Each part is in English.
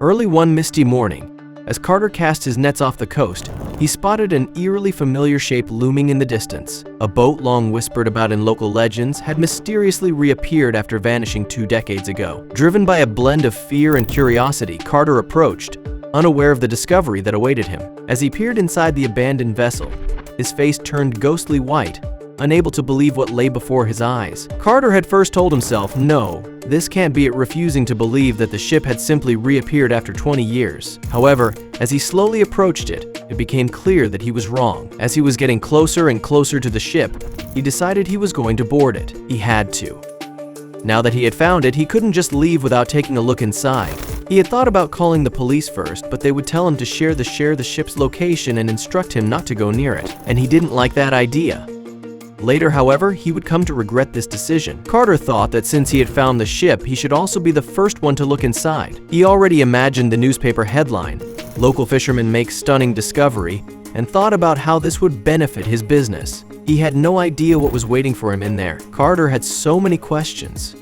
Early one misty morning, as Carter cast his nets off the coast, he spotted an eerily familiar shape looming in the distance. A boat long whispered about in local legends had mysteriously reappeared after vanishing 2 decades ago. Driven by a blend of fear and curiosity, Carter approached, unaware of the discovery that awaited him. As he peered inside the abandoned vessel, his face turned ghostly white, unable to believe what lay before his eyes. Carter had first told himself, no, this can't be it, refusing to believe that the ship had simply reappeared after 20 years. However, as he slowly approached it, it became clear that he was wrong. As he was getting closer and closer to the ship, he decided he was going to board it. He had to. Now that he had found it, he couldn't just leave without taking a look inside. He had thought about calling the police first, but they would tell him to share the ship's location and instruct him not to go near it, and he didn't like that idea. Later, however, he would come to regret this decision. Carter thought that since he had found the ship, he should also be the first one to look inside. He already imagined the newspaper headline, "Local fisherman makes stunning discovery," and thought about how this would benefit his business. He had no idea what was waiting for him in there. Carter had so many questions.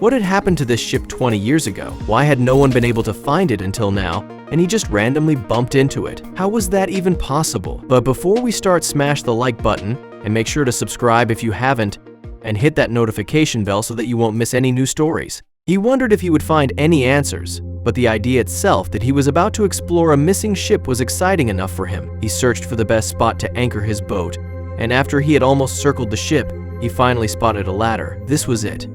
What had happened to this ship 20 years ago? Why had no one been able to find it until now, and he just randomly bumped into it? How was that even possible? But before we start, smash the like button, and make sure to subscribe if you haven't, and hit that notification bell so that you won't miss any new stories. He wondered if he would find any answers, but the idea itself that he was about to explore a missing ship was exciting enough for him. He searched for the best spot to anchor his boat, and after he had almost circled the ship, he finally spotted a ladder. This was it.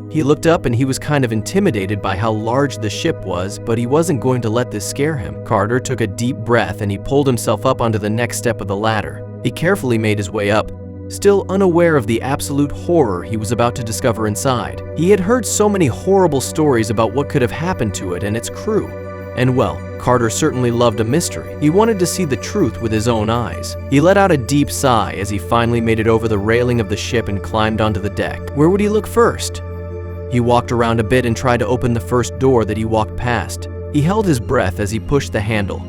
He looked up and he was kind of intimidated by how large the ship was, but he wasn't going to let this scare him. Carter took a deep breath and he pulled himself up onto the next step of the ladder. He carefully made his way up, still unaware of the absolute horror he was about to discover inside. He had heard so many horrible stories about what could have happened to it and its crew. And well, Carter certainly loved a mystery. He wanted to see the truth with his own eyes. He let out a deep sigh as he finally made it over the railing of the ship and climbed onto the deck. Where would he look first? He walked around a bit and tried to open the first door that he walked past. He held his breath as he pushed the handle,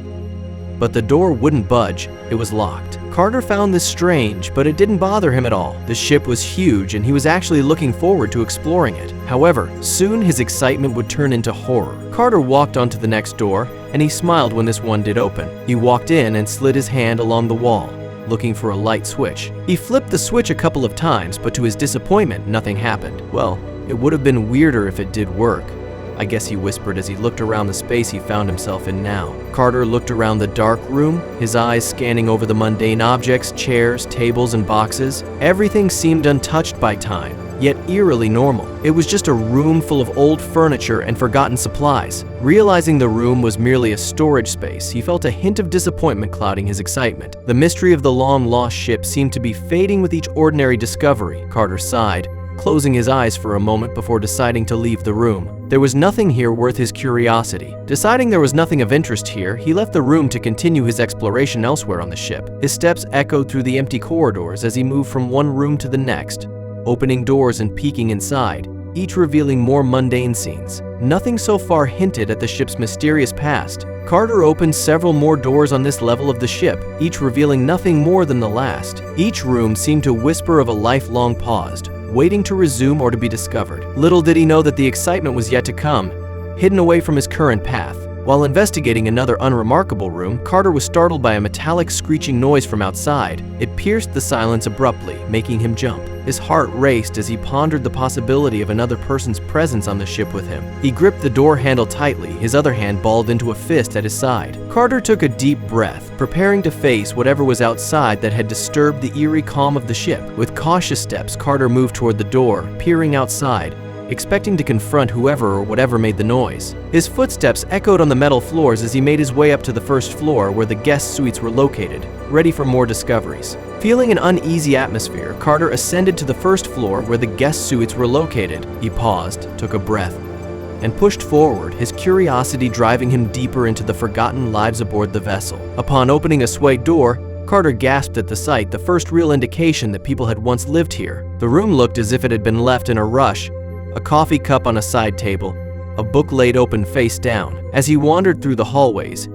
but the door wouldn't budge. It was locked. Carter found this strange, but it didn't bother him at all. The ship was huge and he was actually looking forward to exploring it. However, soon his excitement would turn into horror. Carter walked onto the next door and he smiled when this one did open. He walked in and slid his hand along the wall, looking for a light switch. He flipped the switch a couple of times, but to his disappointment, nothing happened. Well, it would have been weirder if it did work, I guess he whispered as he looked around the space he found himself in now. Carter looked around the dark room, his eyes scanning over the mundane objects, chairs, tables, and boxes. Everything seemed untouched by time, yet eerily normal. It was just a room full of old furniture and forgotten supplies. Realizing the room was merely a storage space, he felt a hint of disappointment clouding his excitement. The mystery of the long-lost ship seemed to be fading with each ordinary discovery. Carter sighed, closing his eyes for a moment before deciding to leave the room. There was nothing here worth his curiosity. Deciding there was nothing of interest here, he left the room to continue his exploration elsewhere on the ship. His steps echoed through the empty corridors as he moved from one room to the next, opening doors and peeking inside, each revealing more mundane scenes. Nothing so far hinted at the ship's mysterious past. Carter opened several more doors on this level of the ship, each revealing nothing more than the last. Each room seemed to whisper of a life long paused, waiting to resume or to be discovered. Little did he know that the excitement was yet to come, hidden away from his current path. While investigating another unremarkable room, Carter was startled by a metallic screeching noise from outside. It pierced the silence abruptly, making him jump. His heart raced as he pondered the possibility of another person's presence on the ship with him. He gripped the door handle tightly, his other hand balled into a fist at his side. Carter took a deep breath, preparing to face whatever was outside that had disturbed the eerie calm of the ship. With cautious steps, Carter moved toward the door, peering outside, expecting to confront whoever or whatever made the noise. His footsteps echoed on the metal floors as he made his way up to the first floor where the guest suites were located, ready for more discoveries. Feeling an uneasy atmosphere, Carter ascended to the first floor where the guest suites were located. He paused, took a breath, and pushed forward, his curiosity driving him deeper into the forgotten lives aboard the vessel. Upon opening a sway door, Carter gasped at the sight, the first real indication that people had once lived here. The room looked as if it had been left in a rush, a coffee cup on a side table, a book laid open face down. As he wandered through the hallways,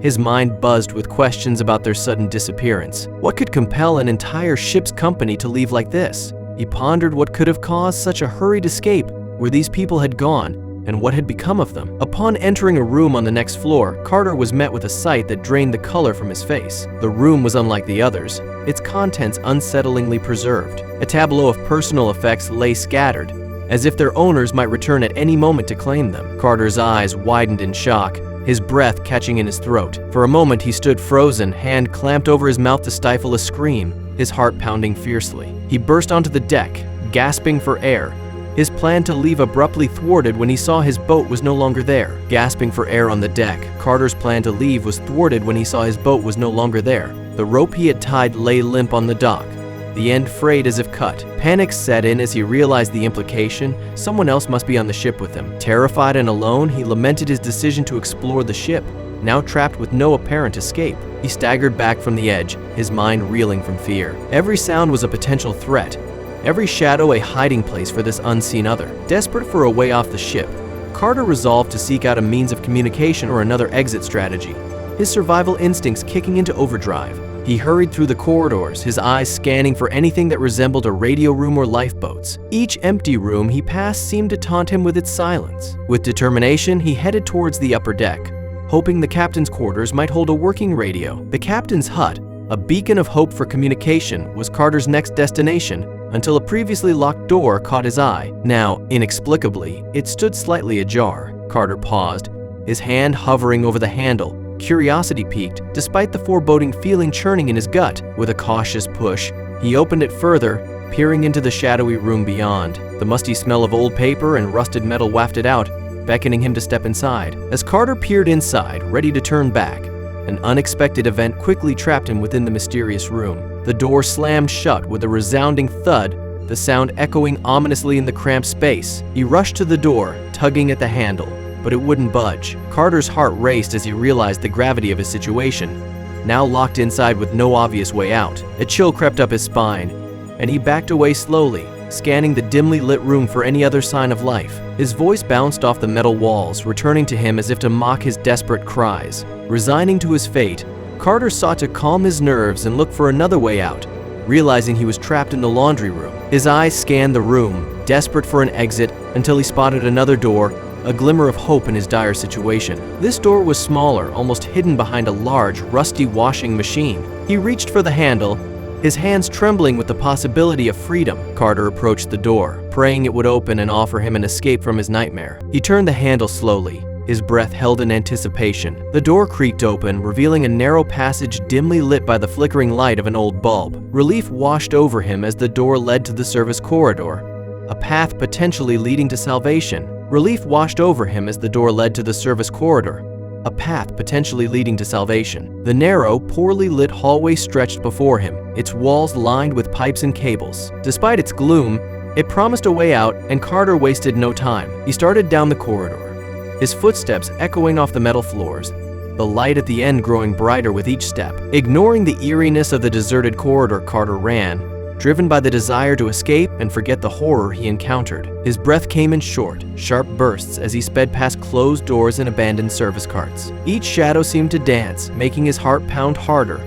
his mind buzzed with questions about their sudden disappearance. What could compel an entire ship's company to leave like this? He pondered what could have caused such a hurried escape, where these people had gone, and what had become of them. Upon entering a room on the next floor, Carter was met with a sight that drained the color from his face. The room was unlike the others, its contents unsettlingly preserved. A tableau of personal effects lay scattered, as if their owners might return at any moment to claim them. Carter's eyes widened in shock, his breath catching in his throat. For a moment he stood frozen, hand clamped over his mouth to stifle a scream, his heart pounding fiercely. He burst onto the deck, gasping for air, his plan to leave abruptly thwarted when he saw his boat was no longer there. Gasping for air on the deck, Carter's plan to leave was thwarted when he saw his boat was no longer there. The rope he had tied lay limp on the dock, the end frayed as if cut. Panic set in as he realized the implication. Someone else must be on the ship with him. Terrified and alone, he lamented his decision to explore the ship, now trapped with no apparent escape. He staggered back from the edge, his mind reeling from fear. Every sound was a potential threat, every shadow a hiding place for this unseen other. Desperate for a way off the ship, Carter resolved to seek out a means of communication or another exit strategy, his survival instincts kicking into overdrive. He hurried through the corridors, his eyes scanning for anything that resembled a radio room or lifeboats. Each empty room he passed seemed to taunt him with its silence. With determination, he headed towards the upper deck, hoping the captain's quarters might hold a working radio. The captain's hut, a beacon of hope for communication, was Carter's next destination until a previously locked door caught his eye. Now, inexplicably, it stood slightly ajar. Carter paused, his hand hovering over the handle. Curiosity piqued, despite the foreboding feeling churning in his gut. With a cautious push, he opened it further, peering into the shadowy room beyond. The musty smell of old paper and rusted metal wafted out, beckoning him to step inside. As Carter peered inside, ready to turn back, an unexpected event quickly trapped him within the mysterious room. The door slammed shut with a resounding thud, the sound echoing ominously in the cramped space. He rushed to the door, tugging at the handle, but it wouldn't budge. Carter's heart raced as he realized the gravity of his situation, now locked inside with no obvious way out. A chill crept up his spine, and he backed away slowly, scanning the dimly lit room for any other sign of life. His voice bounced off the metal walls, returning to him as if to mock his desperate cries. Resigning to his fate, Carter sought to calm his nerves and look for another way out, realizing he was trapped in the laundry room. His eyes scanned the room, desperate for an exit, until he spotted another door, a glimmer of hope in his dire situation. This door was smaller, almost hidden behind a large, rusty washing machine. He reached for the handle, his hands trembling with the possibility of freedom. Carter approached the door, praying it would open and offer him an escape from his nightmare. He turned the handle slowly, his breath held in anticipation. The door creaked open, revealing a narrow passage dimly lit by the flickering light of an old bulb. Relief washed over him as the door led to the service corridor, a path potentially leading to salvation. Relief washed over him as the door led to the service corridor, a path potentially leading to salvation. The narrow, poorly lit hallway stretched before him, its walls lined with pipes and cables. Despite its gloom, it promised a way out, and Carter wasted no time. He started down the corridor, his footsteps echoing off the metal floors, the light at the end growing brighter with each step. Ignoring the eeriness of the deserted corridor, Carter ran, driven by the desire to escape and forget the horror he encountered. His breath came in short, sharp bursts as he sped past closed doors and abandoned service carts. Each shadow seemed to dance, making his heart pound harder,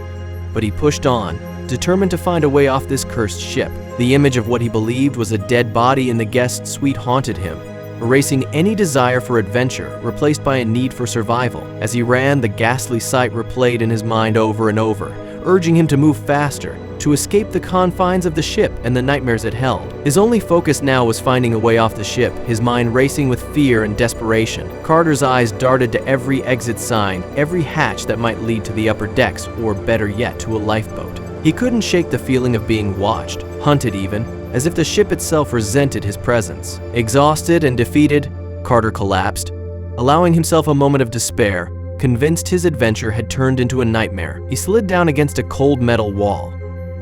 but he pushed on, determined to find a way off this cursed ship. The image of what he believed was a dead body in the guest suite haunted him, erasing any desire for adventure, replaced by a need for survival. As he ran, the ghastly sight replayed in his mind over and over, urging him to move faster, to escape the confines of the ship and the nightmares it held. His only focus now was finding a way off the ship, his mind racing with fear and desperation. Carter's eyes darted to every exit sign, every hatch that might lead to the upper decks, or better yet, to a lifeboat. He couldn't shake the feeling of being watched, hunted even, as if the ship itself resented his presence. Exhausted and defeated, Carter collapsed, allowing himself a moment of despair, convinced his adventure had turned into a nightmare. He slid down against a cold metal wall,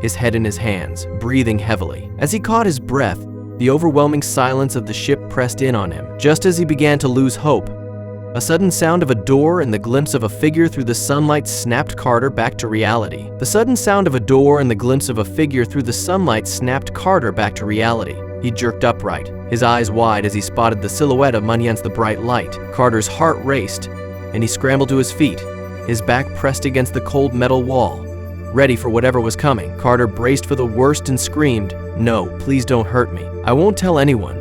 his head in his hands, breathing heavily. As he caught his breath, the overwhelming silence of the ship pressed in on him. Just as he began to lose hope, a sudden sound of a door and the glimpse of a figure through the sunlight snapped Carter back to reality. The sudden sound of a door and the glimpse of a figure through the sunlight snapped Carter back to reality. He jerked upright, his eyes wide as he spotted the silhouette of against the bright light. Carter's heart raced, and he scrambled to his feet, his back pressed against the cold metal wall. Ready for whatever was coming, Carter braced for the worst and screamed, "No, please don't hurt me. I won't tell anyone."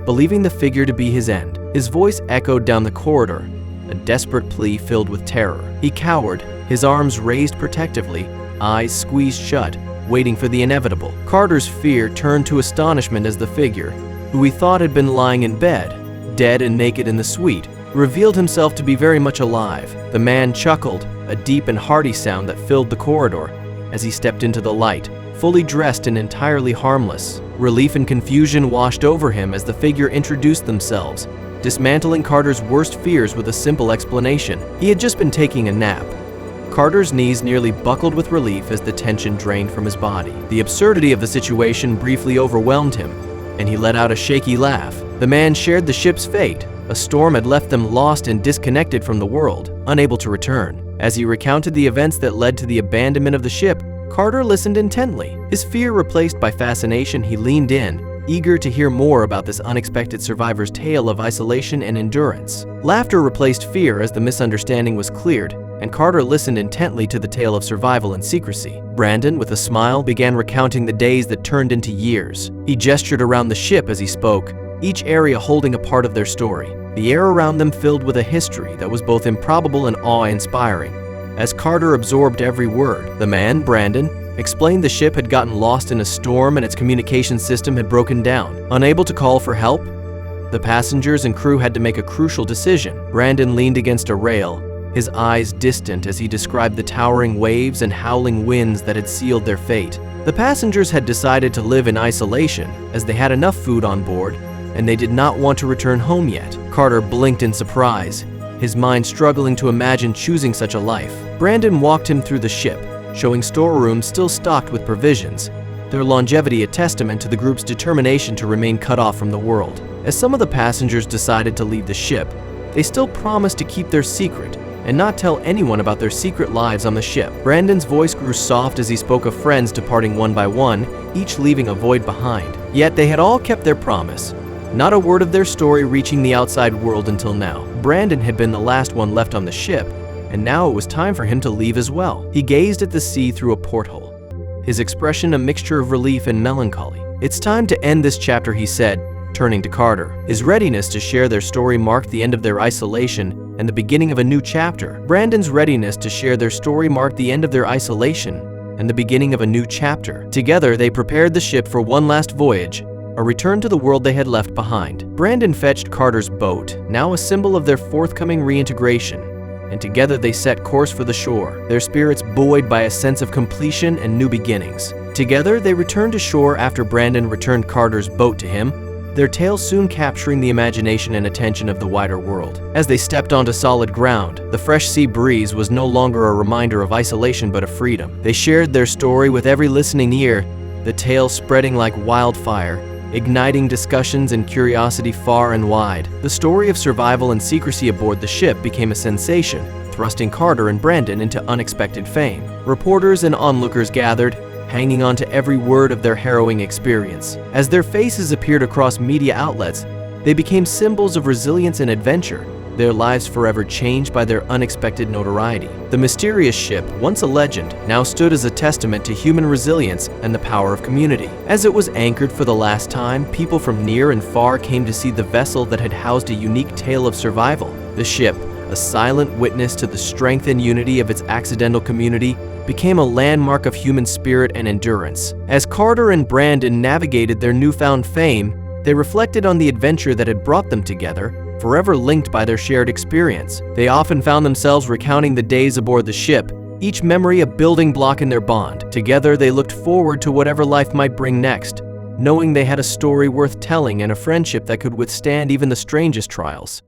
Believing the figure to be his end, His voice echoed down the corridor, a desperate plea filled with terror. He cowered, his arms raised protectively, eyes squeezed shut, waiting for the inevitable. Carter's fear turned to astonishment as the figure, who he thought had been lying in bed, dead and naked in the suite, revealed himself to be very much alive. The man chuckled, a deep and hearty sound that filled the corridor, as he stepped into the light, fully dressed and entirely harmless. Relief and confusion washed over him as the figure introduced themselves, dismantling Carter's worst fears with a simple explanation. He had just been taking a nap. Carter's knees nearly buckled with relief as the tension drained from his body. The absurdity of the situation briefly overwhelmed him, and he let out a shaky laugh. The man shared the ship's fate. A storm had left them lost and disconnected from the world, unable to return. As he recounted the events that led to the abandonment of the ship, Carter listened intently. His fear replaced by fascination, he leaned in, eager to hear more about this unexpected survivor's tale of isolation and endurance. Laughter replaced fear as the misunderstanding was cleared, and Carter listened intently to the tale of survival and secrecy. Brandon, with a smile, began recounting the days that turned into years. He gestured around the ship as he spoke, each area holding a part of their story. The air around them filled with a history that was both improbable and awe-inspiring. As Carter absorbed every word, the man, Brandon, explained the ship had gotten lost in a storm and its communication system had broken down. Unable to call for help, the passengers and crew had to make a crucial decision. Brandon leaned against a rail, his eyes distant as he described the towering waves and howling winds that had sealed their fate. The passengers had decided to live in isolation as they had enough food on board, and they did not want to return home yet. Carter blinked in surprise, his mind struggling to imagine choosing such a life. Brandon walked him through the ship, showing storerooms still stocked with provisions, their longevity a testament to the group's determination to remain cut off from the world. As some of the passengers decided to leave the ship, they still promised to keep their secret and not tell anyone about their secret lives on the ship. Brandon's voice grew soft as he spoke of friends departing one by one, each leaving a void behind. Yet they had all kept their promise. Not a word of their story reaching the outside world until now. Brandon had been the last one left on the ship, and now it was time for him to leave as well. He gazed at the sea through a porthole, his expression a mixture of relief and melancholy. "It's time to end this chapter," he said, turning to Carter. His readiness to share their story marked the end of their isolation and the beginning of a new chapter. Brandon's readiness to share their story marked the end of their isolation and the beginning of a new chapter. Together, they prepared the ship for one last voyage, a return to the world they had left behind. Brandon fetched Carter's boat, now a symbol of their forthcoming reintegration, and together they set course for the shore, their spirits buoyed by a sense of completion and new beginnings. Together, they returned to shore after Brandon returned Carter's boat to him, their tale soon capturing the imagination and attention of the wider world. As they stepped onto solid ground, the fresh sea breeze was no longer a reminder of isolation but of freedom. They shared their story with every listening ear, the tale spreading like wildfire, igniting discussions and curiosity far and wide. The story of survival and secrecy aboard the ship became a sensation, thrusting Carter and Brandon into unexpected fame. Reporters and onlookers gathered, hanging on to every word of their harrowing experience. As their faces appeared across media outlets, they became symbols of resilience and adventure, their lives forever changed by their unexpected notoriety. The mysterious ship, once a legend, now stood as a testament to human resilience and the power of community. As it was anchored for the last time, people from near and far came to see the vessel that had housed a unique tale of survival. The ship, a silent witness to the strength and unity of its accidental community, became a landmark of human spirit and endurance. As Carter and Brandon navigated their newfound fame, they reflected on the adventure that had brought them together, forever linked by their shared experience. They often found themselves recounting the days aboard the ship, each memory a building block in their bond. Together, they looked forward to whatever life might bring next, knowing they had a story worth telling and a friendship that could withstand even the strangest trials.